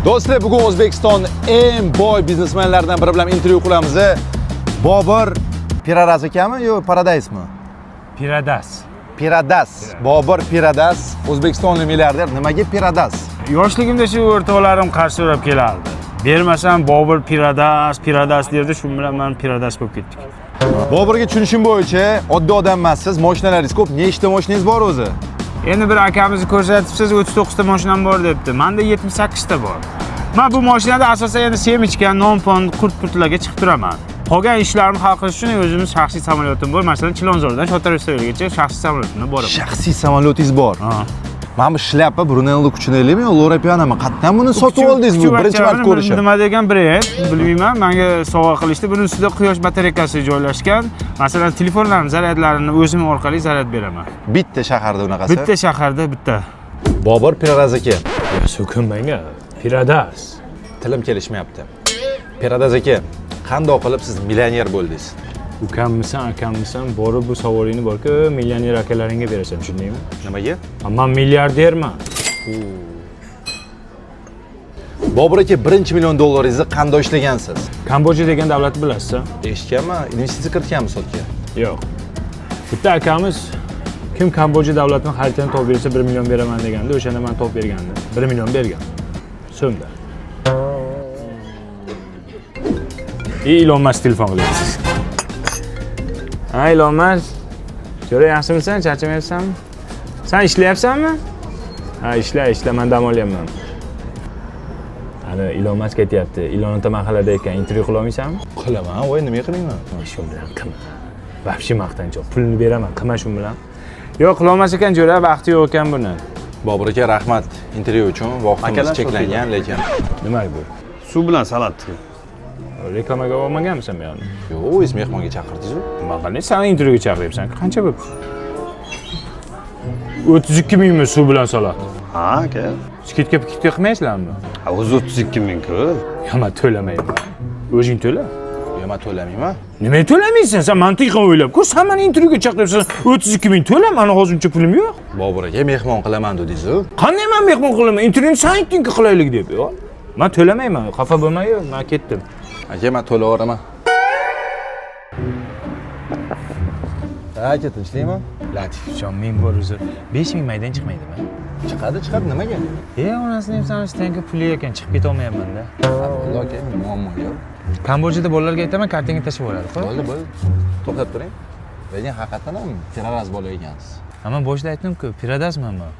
Do'stlar, bugun O'zbekistonning eng boy biznesmenlaridan biri bilan intervyu qilamiz. Bobur Piradas akami yo Paradismi? Piradas. Piradas. Bobur Piradas, O'zbekistonlik milliarder. Nimaga Piradas? Yoshligimda shu o'rtoqlarim qarshi so'rab kelardi. Bermasam Bobur Piradas derdi, shu bilan men Piradas bo'lib ketdik. Boburga tushunishim bo'yicha, oddiy odam emassiz, mashinalaringiz ko'p. Nechta mashinangiz bor o'zi? Endi bir akamizni ko'rsatibsiz, 39 ta mashinam bor debdi. Menda 78 ta bor. Men bu mashinada asosan endi semichka, non-pon, qurt-purtlarga chiqib turaman. Qolgan ishlarimni hal qilish uchun o'zimning shaxsiy samolyotim bor. Masalan, Chilonzordan Shotarostoygacha shaxsiy samolyotimda boraman. Shaxsiy samolyotingiz bor. Ha. Mana bu shlyapa Brunello kuchinelimi yo Lorepianami? Qatdan buni sotib oldingiz bu? Birinchi marta ko'rishim. Nima degan brend, bilmayman. Menga sovg'a qilishdi. Buning ustida quyosh batareykasi joylashgan. Masalan, telefonlarim zaryadlarini o'zim orqali zaryad beraman. Bitta shaharda unaqasi? Bitta shaharda bitta. Bobur Piradas aka. So'kinmanga. Piradas. Tilim kelishmayapti. Piradas aka, qanday qilib siz millioner bo'ldingiz? Akammisan, borib bu savolingni borku, millioner akalaringga berasan, tushundingmi? Nimaga? Men milliarderman. Bobur aka, 1 million dollaringizni qanday ishlagansiz? Kamboja degan davlatni bilasizmi? Eshitganman, investitsiya kiritganmi sotga? Yo'q. Bitta akamiz kim Kamboja davlatini xaritani topib bersa 1 million beraman deganda, o'shanda men topib bergandim. 1 million bergan. So'mda. Elon Musk telefon qilyapsiz. Ha, Elon Musk. Jo'ra, yaxshimisan? Charchamayapsanmi? Sen ishlayapsanmi? Ha, ishla, men dam olyapman. Ana Elon Musk aytayapti. Elon ota mahallada ekan, intervyu qila olmaysanmi? Qilaman, voy, nima qilayman? Shu bilan qilma. Vobshe maqtanchoq. Pulni beraman, qilma shu bilan. Yo'q, qila olmas ekan, Jo'ra, vaqti yo'q ekan buni. Bobur aka, rahmat intervyu uchun. Vaqtimiz cheklangan, lekin Nima bu? Suv bilan salat. Reklamaga olmaganmisan bu yerni? yo'q, o'zingiz mehmonga chaqirdingiz-ku. Maqalni sen intervyuga chaqiryapsan. Qancha bo'ldi? 32 mingmi suv bilan salat? Ha, aka. Skitka qilmaysizlarmi? Ha, o'zi 32 ming-ku. Yo, men to'lamayman. O'zing to'la. Yo'q, men to'lamayman. Nimaga to'lamaysan? Sen mantiqan o'ylab ko'r, sen meni intervyuga chaqiryapsan. 32 ming to'la, meni hozircha pulim yo'q. Bobur aka, mehmon qilaman dedingiz-ku. Qanday men mehmon qilaman? Intervyuni sen aytding-ku qilaylik deb. Yo'q. Men to'lamayman. Xafa bo'lmang-yu, men ketdim. Aka, men to'layveraman. Aka, tinchlikmi? Latifjon, men bor o'zi 5 ming maydan chiqmaydimi? Chiqadi, nimaga? Onasini ham sanashdan puli ekan, chiqib keta olmayapman-da. Alloh aka, muammo yo'q. Kambojada bolalarga aytaman, kartinga tashlab yuboradi, xo'p? Bo'ldi. To'xtab turing. Lekin haqiqatan ham Piradas bola ekansiz. Men boshida aytdim-ku, Piradasman men.